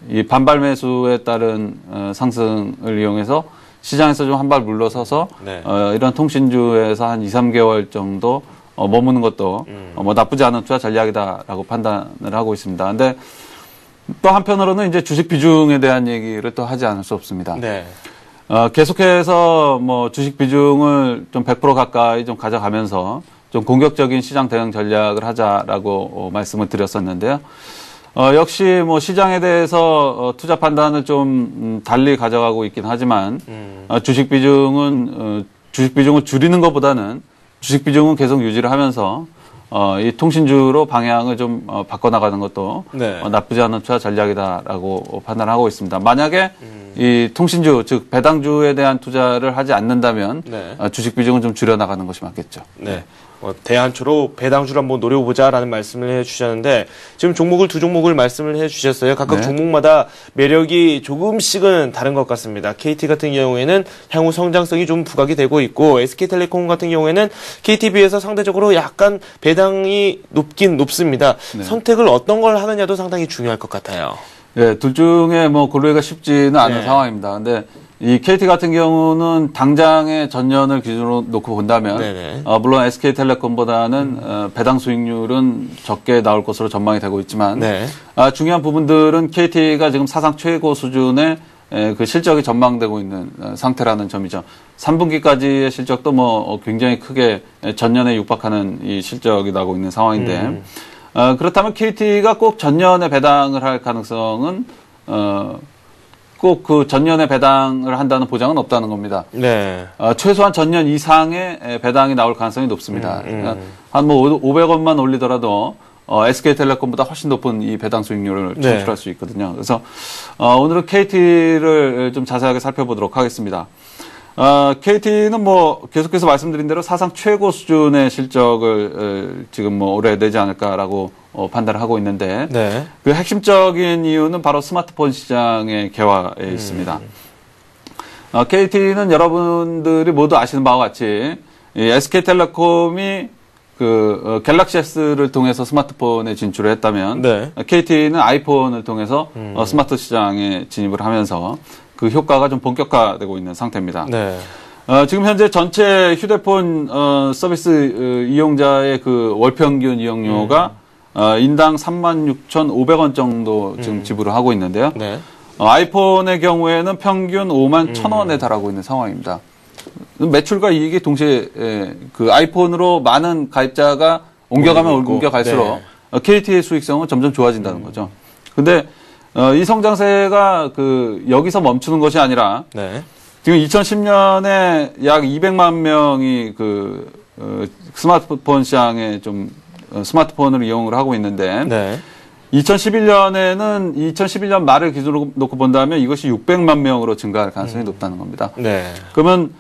이 반발 매수에 따른 상승을 이용해서 시장에서 좀 한 발 물러서서 네. 이런 통신주에서 한 2, 3개월 정도 머무는 것도 나쁘지 않은 투자 전략이다라고 판단을 하고 있습니다. 근데 또 한편으로는 이제 주식 비중에 대한 얘기를 또 하지 않을 수 없습니다. 네. 계속해서 주식 비중을 좀 100% 가까이 좀 가져가면서 좀 공격적인 시장 대응 전략을 하자라고 말씀을 드렸었는데요. 역시 시장에 대해서 투자 판단을 좀 달리 가져가고 있긴 하지만 주식 비중을 줄이는 것보다는 주식 비중은 계속 유지를 하면서 이 통신주로 방향을 좀 바꿔나가는 것도 네. 나쁘지 않은 투자 전략이다라고 판단하고 있습니다. 만약에 이 통신주, 즉 배당주에 대한 투자를 하지 않는다면 네. 주식 비중은 좀 줄여나가는 것이 맞겠죠. 네. 대안초로 배당주를 한번 노려보자라는 말씀을 해주셨는데 지금 종목을 두 종목을 말씀을 해주셨어요. 각각 네. 종목마다 매력이 조금씩은 다른 것 같습니다. KT 같은 경우에는 향후 성장성이 좀 부각이 되고 있고 SK텔레콤 같은 경우에는 KT 비해서 상대적으로 약간 배당이 높긴 높습니다. 네. 선택을 어떤 걸 하느냐도 상당히 중요할 것 같아요. 네, 둘 중에 고르기가 쉽지는 않은 네. 상황입니다. 근데 이 KT 같은 경우는 당장의 전년을 기준으로 놓고 본다면, 네네. 물론 SK텔레콤보다는 배당 수익률은 적게 나올 것으로 전망이 되고 있지만, 네. 중요한 부분들은 KT가 지금 사상 최고 수준의 그 실적이 전망되고 있는 상태라는 점이죠. 3분기까지의 실적도 뭐 굉장히 크게 전년에 육박하는 이 실적이 나고 있는 상황인데 그렇다면 KT가 꼭 전년에 배당을 할 가능성은 꼭 그 전년에 배당을 한다는 보장은 없다는 겁니다. 네. 최소한 전년 이상의 배당이 나올 가능성이 높습니다. 한 뭐 500원만 올리더라도 SK텔레콤보다 훨씬 높은 이 배당 수익률을 창출할 수 있거든요. 그래서 오늘은 KT를 좀 자세하게 살펴보도록 하겠습니다. KT는 뭐 계속해서 말씀드린 대로 사상 최고 수준의 실적을 지금 뭐 올해 내지 않을까라고 판단을 하고 있는데 그 핵심적인 이유는 바로 스마트폰 시장의 개화에 있습니다. KT는 여러분들이 모두 아시는 바와 같이 이 SK텔레콤이 그 갤럭시 S를 통해서 스마트폰에 진출을 했다면 KT는 아이폰을 통해서 스마트 시장에 진입을 하면서 그 효과가 좀 본격화되고 있는 상태입니다. 지금 현재 전체 휴대폰 서비스 이용자의 그 월평균 이용료가 인당 36,500원 정도 지금 지불을 하고 있는데요. 아이폰의 경우에는 평균 51,000원에 달하고 있는 상황입니다. 매출과 이익이 동시에 그 아이폰으로 많은 가입자가 옮겨가면 옮겨갈수록 KT의 수익성은 점점 좋아진다는 거죠. 근데 이 성장세가 그 여기서 멈추는 것이 아니라 지금 2010년에 약 200만 명이 그 스마트폰 시장에 좀 스마트폰을 이용을 하고 있는데 2011년에는 2011년 말을 기준으로 놓고 본다면 이것이 600만 명으로 증가할 가능성이 높다는 겁니다. 그러면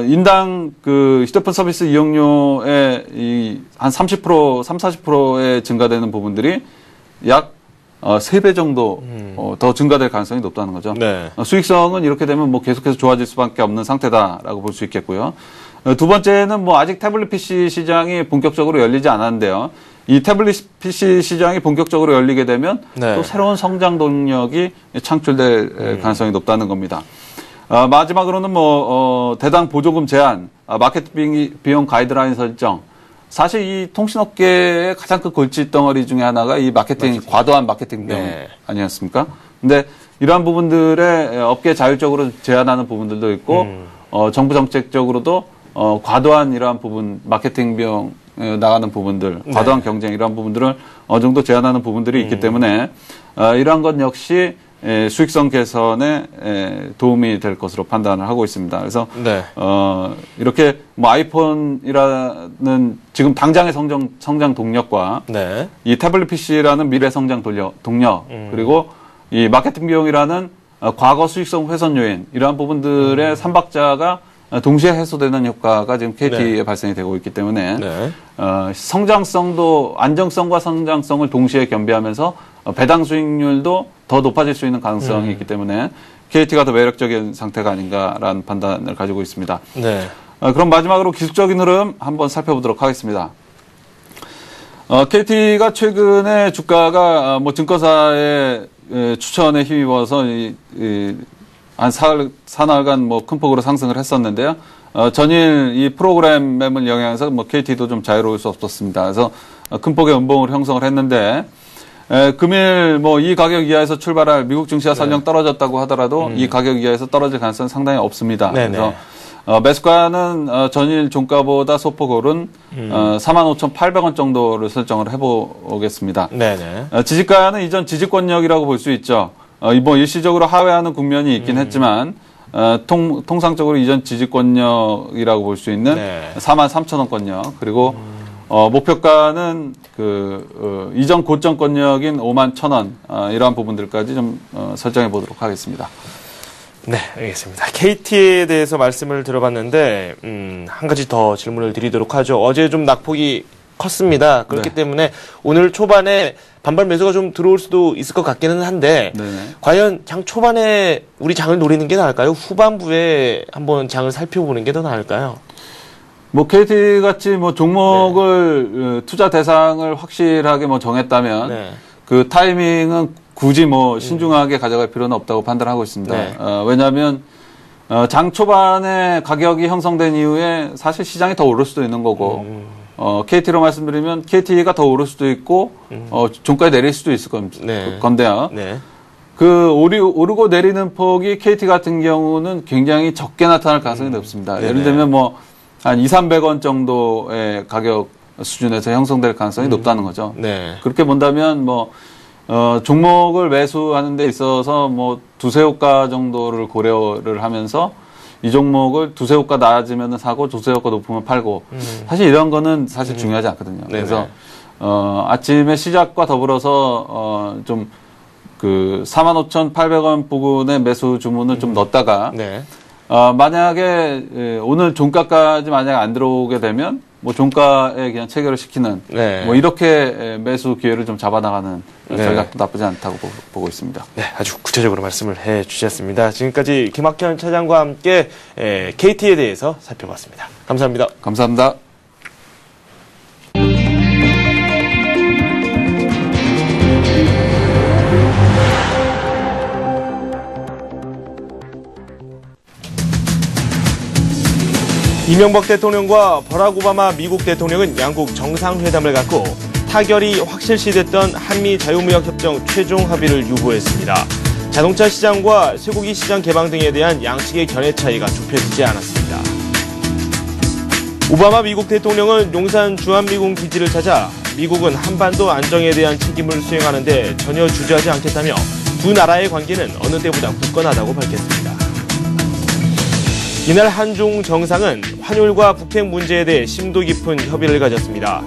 인당 그 휴대폰 서비스 이용료의 한 30%, 40%의 증가되는 부분들이 약 3배 정도 더 증가될 가능성이 높다는 거죠. 수익성은 이렇게 되면 뭐 계속해서 좋아질 수밖에 없는 상태다라고 볼 수 있겠고요. 두 번째는 뭐 아직 태블릿 PC 시장이 본격적으로 열리지 않았는데요. 이 태블릿 PC 시장이 본격적으로 열리게 되면 또 새로운 성장 동력이 창출될 가능성이 높다는 겁니다. 마지막으로는 뭐 대당 보조금 제한, 마케팅 비용 가이드라인 설정. 사실 이 통신업계의 가장 큰 골칫덩어리 중에 하나가 이 과도한 마케팅 비용 아니었습니까? 근데 이러한 부분들에 업계 자율적으로 제한하는 부분들도 있고 정부 정책적으로도 과도한 이러한 부분, 마케팅 비용 나가는 부분들, 과도한 경쟁 이러한 부분들을 어느 정도 제한하는 부분들이 있기 때문에 이러한 것 역시 수익성 개선에 도움이 될 것으로 판단을 하고 있습니다. 그래서 이렇게 뭐 아이폰이라는 지금 당장의 성장 동력과 이 태블릿 PC라는 미래 성장 동력 그리고 이 마케팅 비용이라는 과거 수익성 훼손 요인 이러한 부분들의 삼박자가 동시에 해소되는 효과가 지금 KT에 발생이 되고 있기 때문에 성장성도 안정성과 성장성을 동시에 겸비하면서 배당 수익률도 더 높아질 수 있는 가능성이 있기 때문에 KT가 더 매력적인 상태가 아닌가라는 판단을 가지고 있습니다. 그럼 마지막으로 기술적인 흐름 한번 살펴보도록 하겠습니다. KT가 최근에 주가가 뭐 증권사의 추천에 힘입어서 한 사나흘간 뭐 큰 폭으로 상승을 했었는데요. 전일 이 프로그램 매물 영향에서 뭐 KT도 좀 자유로울 수 없었습니다. 그래서 큰 폭의 음봉을 형성을 했는데 금일 뭐 이 가격 이하에서 출발할 미국 증시가 설령 떨어졌다고 하더라도 이 가격 이하에서 떨어질 가능성은 상당히 없습니다. 그래서 매수가는 전일 종가보다 소폭 오른 45,800원 정도를 설정을 해보겠습니다. 지지가는 이전 지지권력이라고 볼 수 있죠. 뭐 일시적으로 하회하는 국면이 있긴 했지만 통상적으로 이전 지지권력이라고 볼 수 있는 43,000원권력 그리고 목표가는 이전 고점권력인 51,000원 이러한 부분들까지 좀 설정해 보도록 하겠습니다. 네, 알겠습니다. KT에 대해서 말씀을 들어봤는데 한 가지 더 질문을 드리도록 하죠. 어제 좀 낙폭이 컸습니다. 그렇기 때문에 오늘 초반에 반발 매수가 좀 들어올 수도 있을 것 같기는 한데 과연 장 초반에 우리 장을 노리는 게 나을까요? 후반부에 한번 장을 살펴보는 게 더 나을까요? 뭐 KT 같이 뭐 종목을 투자 대상을 확실하게 뭐 정했다면 그 타이밍은 굳이 뭐 신중하게 가져갈 필요는 없다고 판단하고 있습니다. 왜냐하면 장 초반에 가격이 형성된 이후에 사실 시장이 더 오를 수도 있는 거고 KT로 말씀드리면 KT가 더 오를 수도 있고 종가에 내릴 수도 있을 건데요. 오르고 내리는 폭이 KT 같은 경우는 굉장히 적게 나타날 가능성이 높습니다. 네네. 예를 들면 뭐 한 200~300원 정도의 가격 수준에서 형성될 가능성이 높다는 거죠. 네. 그렇게 본다면 뭐 종목을 매수하는 데 있어서 뭐 두세 호가 정도를 고려를 하면서 이 종목을 두세 호가 낮으면 사고 두세 호가 높으면 팔고 사실 이런 거는 사실 중요하지 않거든요. 네네. 그래서 아침에 시작과 더불어서 좀 그 45,800원 부근의 매수 주문을 좀 넣었다가 네. 만약에 오늘 종가까지 만약에 안 들어오게 되면 뭐 종가에 그냥 체결을 시키는 네. 뭐 이렇게 매수 기회를 좀 잡아나가는 네. 전략도 나쁘지 않다고 보고 있습니다. 네, 아주 구체적으로 말씀을 해 주셨습니다. 지금까지 김학현 차장과 함께 KT에 대해서 살펴봤습니다. 감사합니다. 감사합니다. 이명박 대통령과 버락 오바마 미국 대통령은 양국 정상회담을 갖고 타결이 확실시됐던 한미 자유무역협정 최종 합의를 유보했습니다. 자동차 시장과 쇠고기 시장 개방 등에 대한 양측의 견해 차이가 좁혀지지 않았습니다. 오바마 미국 대통령은 용산 주한미군 기지를 찾아 미국은 한반도 안정에 대한 책임을 수행하는 데 전혀 주저하지 않겠다며 두 나라의 관계는 어느 때보다 굳건하다고 밝혔습니다. 이날 한중 정상은 환율과 북핵 문제에 대해 심도 깊은 협의를 가졌습니다.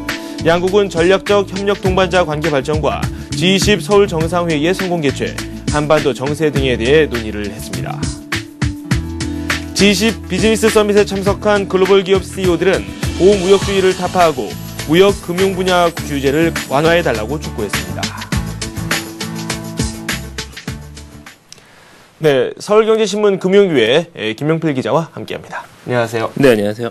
양국은 전략적 협력 동반자 관계 발전과 G20 서울 정상회의의 성공 개최, 한반도 정세 등에 대해 논의를 했습니다. G20 비즈니스 서밋에 참석한 글로벌 기업 CEO들은 보호무역주의를 타파하고 무역, 금융 분야 규제를 완화해달라고 촉구했습니다. 네, 서울경제신문 금융교회 김용필 기자와 함께합니다. 안녕하세요. 네, 안녕하세요.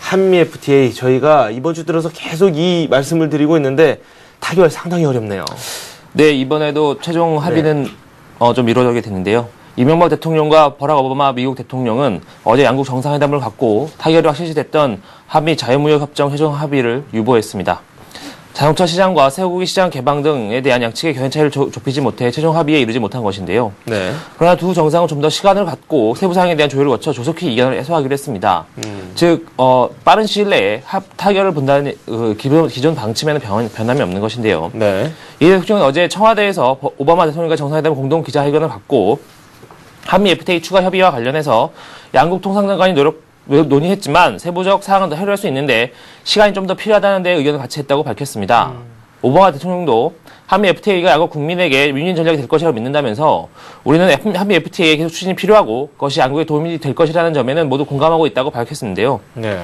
한미 FTA 저희가 이번 주 들어서 계속 이 말씀을 드리고 있는데 타결 상당히 어렵네요. 네, 이번에도 최종 합의는 좀 이루어지게 됐는데요. 이명박 대통령과 버락 오바마 미국 대통령은 어제 양국 정상회담을 갖고 타결이 확실시됐던 한미 자유무역협정 최종 합의를 유보했습니다. 자동차 시장과 쇠고기 시장 개방 등에 대한 양측의 견해 차이를 좁히지 못해 최종 합의에 이르지 못한 것인데요. 네. 그러나 두 정상은 좀 더 시간을 갖고 세부 사항에 대한 조율을 거쳐 조속히 이견을 해소하기로 했습니다. 즉 빠른 시일 내에 타결을 본다는 기존 방침에는 변함이 없는 것인데요. 네. 이 대통령은 어제 청와대에서 오바마 대통령과 정상회담 공동 기자회견을 갖고 한미 FTA 추가 협의와 관련해서 양국 통상장관이 논의했지만 세부적 사항은 더 해결할 수 있는데 시간이 좀 더 필요하다는 데 의견을 같이 했다고 밝혔습니다. 오바마 대통령도 한미 FTA가 양국 국민에게 윈윈 전략이 될 것이라고 믿는다면서 우리는 한미 FTA의 계속 추진이 필요하고 그것이 양국에 도움이 될 것이라는 점에는 모두 공감하고 있다고 밝혔는데요. 네.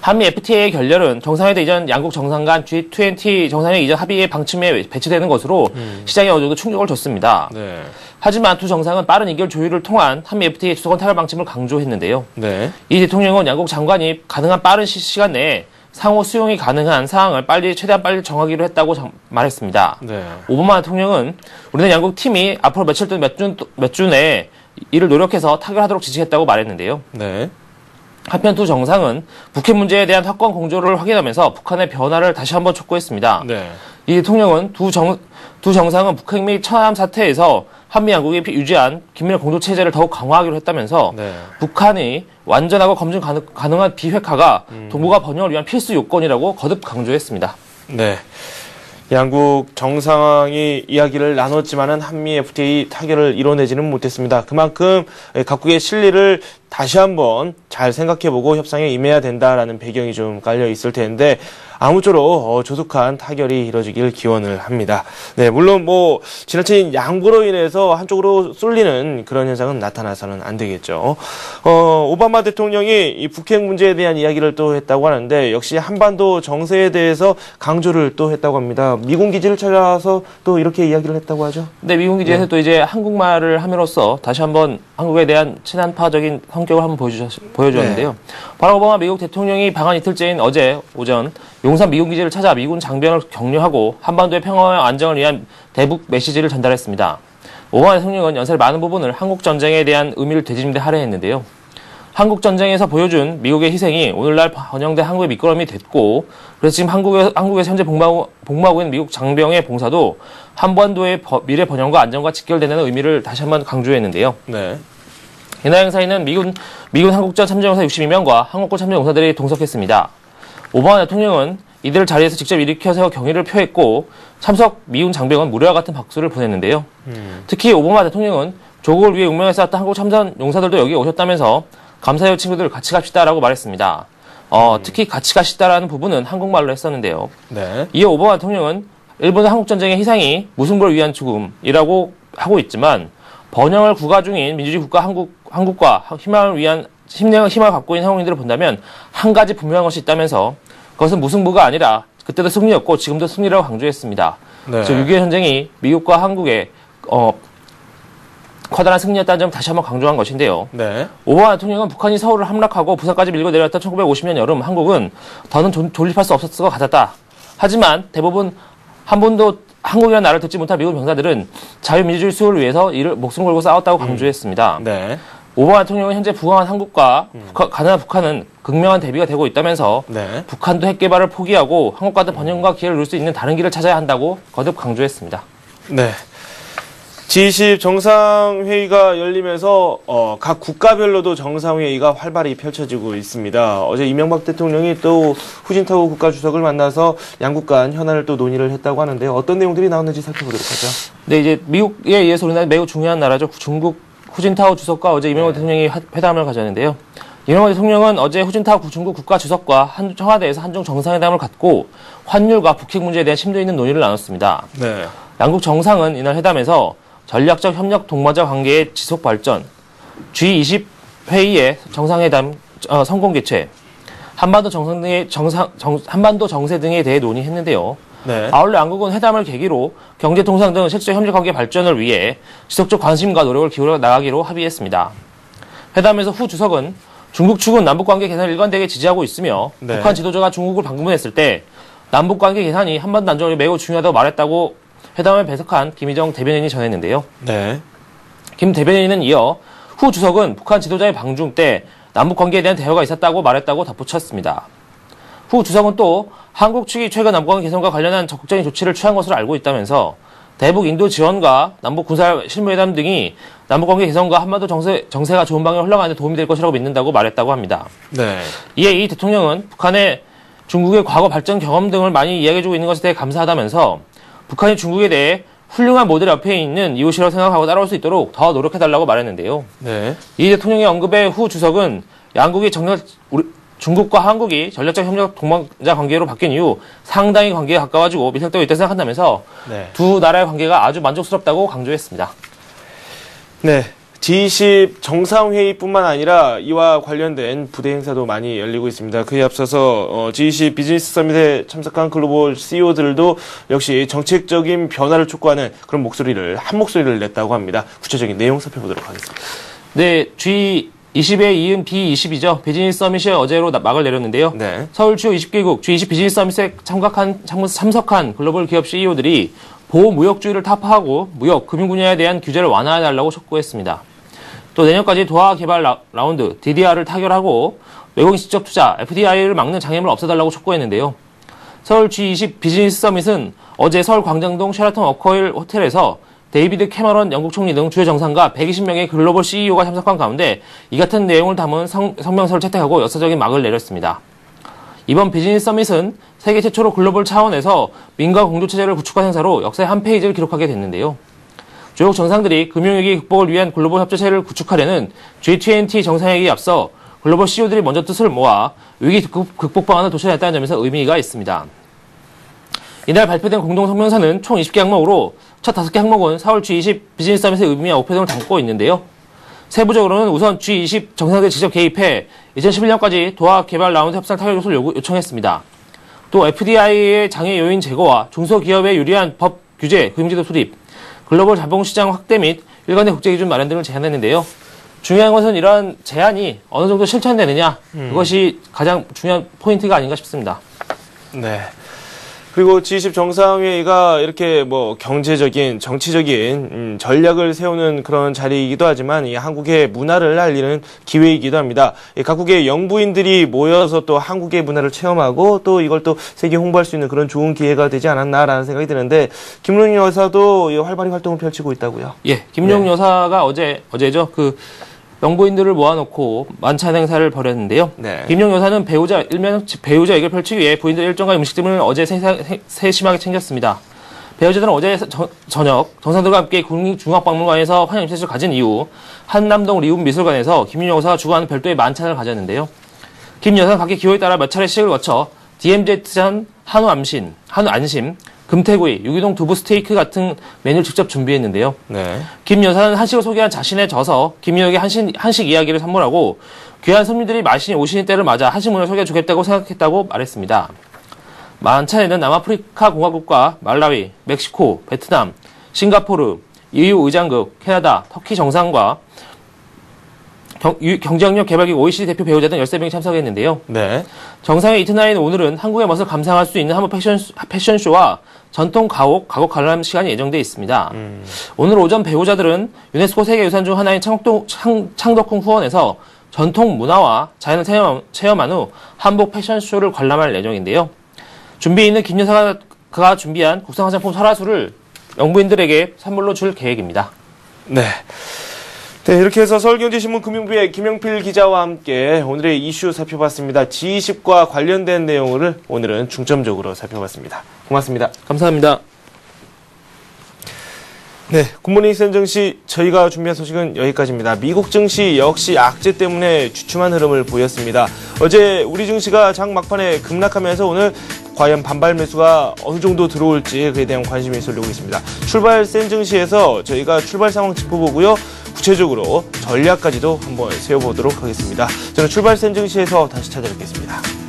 한미 FTA의 결렬은 정상회담 이전 양국 정상 간 G20 정상회의 이전 합의의 방침에 배치되는 것으로 시장에 어느 정도 충격을 줬습니다. 네. 하지만 두 정상은 빠른 이결 조율을 통한 한미 FTA 주도권 타결 방침을 강조했는데요. 네. 이 대통령은 양국 장관이 가능한 빠른 시간 내에 상호 수용이 가능한 사항을 최대한 빨리 정하기로 했다고 말했습니다. 네. 오바마 대통령은 우리는 양국 팀이 앞으로 며칠 또는 몇 주 내에 이를 노력해서 타결하도록 지시했다고 말했는데요. 네. 한편 두 정상은 북핵 문제에 대한 확고한 공조를 확인하면서 북한의 변화를 다시 한번 촉구했습니다. 네. 이 대통령은 두 정상은 북핵 및 천안함 사태에서 한미 양국이 유지한 긴밀 공조 체제를 더욱 강화하기로 했다면서 네. 북한이 완전하고 검증 가능한 비핵화가 동북아 번영을 위한 필수 요건이라고 거듭 강조했습니다. 네. 양국 정상이 이야기를 나눴지만은 한미 FTA 타결을 이뤄내지는 못했습니다. 그만큼 각국의 실리를 다시 한번 잘 생각해보고 협상에 임해야 된다라는 배경이 좀 깔려 있을 텐데 아무쪼록 조속한 타결이 이뤄지길 기원을 합니다. 네, 물론 뭐 지나친 양보로 인해서 한쪽으로 쏠리는 그런 현상은 나타나서는 안 되겠죠. 오바마 대통령이 이 북핵 문제에 대한 이야기를 또 했다고 하는데 역시 한반도 정세에 대해서 강조를 또 했다고 합니다. 미군 기지를 찾아서 또 이렇게 이야기를 했다고 하죠. 네, 미군 기지에서 또 이제 한국말을 함으로써 다시 한번 한국에 대한 친한파적인 성격을 한번 보여주었는데요. 버락 오바마 미국 대통령이 방한 이틀째인 어제 오전 용산 미군 기지를 찾아 미군 장병을 격려하고 한반도의 평화와 안정을 위한 대북 메시지를 전달했습니다. 오바마 대통령은 연설 많은 부분을 한국 전쟁에 대한 의미를 되짚는 데 할애했는데요. 한국 전쟁에서 보여준 미국의 희생이 오늘날 번영된 한국의 미끄럼이 됐고, 그래서 지금 한국에서 현재 복무하고 있는 미국 장병의 봉사도 한반도의 미래 번영과 안정과 직결되는 의미를 다시 한번 강조했는데요. 네. 이날 행사에는 미군 한국전 참전용사 62명과 한국군 참전용사들이 동석했습니다. 오바마 대통령은 이들을 자리에서 직접 일으켜 세워 경의를 표했고, 참석 미군 장병은 무례와 같은 박수를 보냈는데요. 특히 오바마 대통령은 조국을 위해 운명을 쌓았던 한국 참전 용사들도 여기 오셨다면서 감사해요 친구들 같이 갑시다라고 말했습니다. 특히 같이 가시다라는 부분은 한국말로 했었는데요. 네. 이에 오바마 대통령은 일본 한국전쟁의 희생이 무승부를 위한 죽음이라고 하고 있지만 번영을 구가 중인 민주주의 국가 한국과 희망을 갖고 있는 한국인들을 본다면 한 가지 분명한 것이 있다면서 그것은 무승부가 아니라 그때도 승리였고 지금도 승리라고 강조했습니다. 네. 즉 6.25 전쟁이 미국과 한국의 커다란 승리였다는 점을 다시 한번 강조한 것인데요. 네. 오바마 대통령은 북한이 서울을 함락하고 부산까지 밀고 내려왔던 1950년 여름 한국은 더는 존립할 수 없었을 것 같았다. 하지만 대부분 한 번도 한국이라는 나라를 듣지 못한 미국 병사들은 자유민주주의 수호를 위해서 이를 목숨 걸고 싸웠다고 강조했습니다. 네. 오바마 대통령은 현재 부강한 한국과 가난한 북한은 극명한 대비가 되고 있다면서 네. 북한도 핵 개발을 포기하고 한국과 같은 번영과 기회를 누릴 수 있는 다른 길을 찾아야 한다고 거듭 강조했습니다. 네. G20 정상회의가 열리면서 각 국가별로도 정상회의가 활발히 펼쳐지고 있습니다. 어제 이명박 대통령이 또 후진타오 국가주석을 만나서 양국 간 현안을 또 논의를 했다고 하는데요. 어떤 내용들이 나왔는지 살펴보도록 하죠. 네, 이제 미국에 의해서 우리나라 매우 중요한 나라죠. 중국 후진타오 주석과 어제 이명박 대통령이 회담을 가졌는데요. 이명박 대통령은 어제 후진타오 중국 국가주석과 청와대에서 한중 정상회담을 갖고 환율과 북핵 문제에 대한 심도 있는 논의를 나눴습니다. 네. 양국 정상은 이날 회담에서 전략적 협력 동반자 관계의 지속 발전, G20 회의의 정상회담 성공 개최, 한반도 정세 등에 대해 논의했는데요. 네. 아울러 양국은 회담을 계기로 경제 통상 등 실질적 협력 관계 발전을 위해 지속적 관심과 노력을 기울여 나가기로 합의했습니다. 회담에서 후 주석은 중국 측은 남북 관계 개선을 일관되게 지지하고 있으며 네. 북한 지도자가 중국을 방문했을 때 남북 관계 개선이 한반도 안정이 매우 중요하다고 말했다고 회담을 배석한 김희정 대변인이 전했는데요. 네. 김 대변인은 이어 후 주석은 북한 지도자의 방중 때 남북 관계에 대한 대화가 있었다고 말했다고 덧붙였습니다. 후 주석은 또 한국 측이 최근 남북 관계 개선과 관련한 적극적인 조치를 취한 것으로 알고 있다면서 대북 인도 지원과 남북 군사 실무회담 등이 남북 관계 개선과 한반도 정세가 좋은 방향으로 흘러가는 데 도움이 될 것이라고 믿는다고 말했다고 합니다. 네. 이에 이 대통령은 북한의 중국의 과거 발전 경험 등을 많이 이야기해주고 있는 것에 대해 감사하다면서 북한이 중국에 대해 훌륭한 모델 옆에 있는 이웃이라고 생각하고 따라올 수 있도록 더 노력해달라고 말했는데요. 네. 이 대통령의 언급에 후 주석은 중국과 한국이 전략적 협력 동반자 관계로 바뀐 이후 상당히 관계가 가까워지고 밀착되고 있다고 생각한다면서 네. 두 나라의 관계가 아주 만족스럽다고 강조했습니다. 네. G20 정상회의뿐만 아니라 이와 관련된 부대 행사도 많이 열리고 있습니다. 그에 앞서서 G20 비즈니스 서밋에 참석한 글로벌 CEO들도 역시 정책적인 변화를 촉구하는 그런 한 목소리를 냈다고 합니다. 구체적인 내용 살펴보도록 하겠습니다. 네, G20에 이은 B20이죠. 비즈니스 서밋이 어제로 막을 내렸는데요. 네. 서울 주요 20개국 G20 비즈니스 서밋에 참석한 글로벌 기업 CEO들이 보호무역주의를 타파하고 무역, 금융 분야에 대한 규제를 완화해달라고 촉구했습니다. 또 내년까지 도하 개발 라운드, DDR을 타결하고 외국인 직접 투자, FDI를 막는 장애물을 없애달라고 촉구했는데요. 서울 G20 비즈니스 서밋은 어제 서울 광장동 셰라톤 워커힐 호텔에서 데이비드 캐머런 영국 총리 등 주요 정상과 120명의 글로벌 CEO가 참석한 가운데 이 같은 내용을 담은 성명서를 채택하고 역사적인 막을 내렸습니다. 이번 비즈니스 서밋은 세계 최초로 글로벌 차원에서 민간 공조체제를 구축한 행사로 역사의 한 페이지를 기록하게 됐는데요. 조국 정상들이 금융위기 극복을 위한 글로벌 협조체를 구축하려는 G20 정상회의에 앞서 글로벌 CEO들이 먼저 뜻을 모아 위기 극복 방안을 도출했다는 점에서 의미가 있습니다. 이날 발표된 공동성명서는 총 20개 항목으로 첫 5개 항목은 4월 G20 비즈니스 서밋의 의미와 목표 등을 담고 있는데요. 세부적으로는 우선 G20 정상들이 직접 개입해 2011년까지 도하 개발 라운드 협상 타결 요소를 요청했습니다. 또 FDI의 장애 요인 제거와 중소기업에 유리한 법 규제, 금융제도 수립, 글로벌 자본시장 확대 및 일관된 국제기준 마련 등을 제안했는데요. 중요한 것은 이러한 제안이 어느 정도 실천되느냐, 그것이 가장 중요한 포인트가 아닌가 싶습니다. 네. 그리고 G20 정상회의가 이렇게 뭐 경제적인, 정치적인 전략을 세우는 그런 자리이기도 하지만 이 한국의 문화를 알리는 기회이기도 합니다. 각국의 영부인들이 모여서 또 한국의 문화를 체험하고 또 이걸 또 세계 홍보할 수 있는 그런 좋은 기회가 되지 않았나라는 생각이 드는데 김용 여사도 활발히 활동을 펼치고 있다고요. 예, 김용 여사가 어제죠. 영부인들을 모아놓고 만찬 행사를 벌였는데요. 네. 김용 여사는 일명 배우자에게 펼치기 위해 부인들 일정과 음식 등을 어제 세심하게 챙겼습니다. 배우자들은 어제 저녁 정상들과 함께 국립중앙박물관에서 환영 임시를 가진 이후 한남동 리움미술관에서 김용 여사가 주관하는 별도의 만찬을 가졌는데요. 김 여사는 각기 기호에 따라 몇 차례 시식을 거쳐 DMZ전 한우안심, 금태구이, 유기동 두부 스테이크 같은 메뉴를 직접 준비했는데요. 네. 김 여사는 한식을 소개한 자신의 저서 김유혁의 한식 이야기를 선물하고 귀한 손님들이 많이 오시는 때를 맞아 한식 문화를 소개해주겠다고 생각했다고 말했습니다. 만찬에는 남아프리카 공화국과 말라위, 멕시코, 베트남, 싱가포르, EU 의장국, 캐나다, 터키 정상과 경제협력 개발기구 OECD 대표 배우자 등 13명이 참석했는데요. 네. 정상회 이튿날인 오늘은 한국의 멋을 감상할 수 있는 한복 패션쇼와 전통 가곡 관람 시간이 예정되어 있습니다. 오늘 오전 배우자들은 유네스코 세계유산 중 하나인 창덕궁 후원에서 전통 문화와 자연을 체험한 후 한복 패션쇼를 관람할 예정인데요. 준비해 있는 김 여사가 준비한 국산 화장품 설화수를 영부인들에게 선물로 줄 계획입니다. 네. 네, 이렇게 해서 서울경제신문 금융부의 김영필 기자와 함께 오늘의 이슈 살펴봤습니다. G20과 관련된 내용을 오늘은 중점적으로 살펴봤습니다. 고맙습니다. 감사합니다. 네, 굿모닝 센 증시 저희가 준비한 소식은 여기까지입니다. 미국 증시 역시 악재 때문에 주춤한 흐름을 보였습니다. 어제 우리 증시가 장 막판에 급락하면서 오늘 과연 반발 매수가 어느 정도 들어올지 그에 대한 관심이 쏠리고 있습니다. 출발 센 증시에서 저희가 출발 상황 짚어보고요. 구체적으로 전략까지도 한번 세워보도록 하겠습니다. 저는 출발 센 증시에서 다시 찾아뵙겠습니다.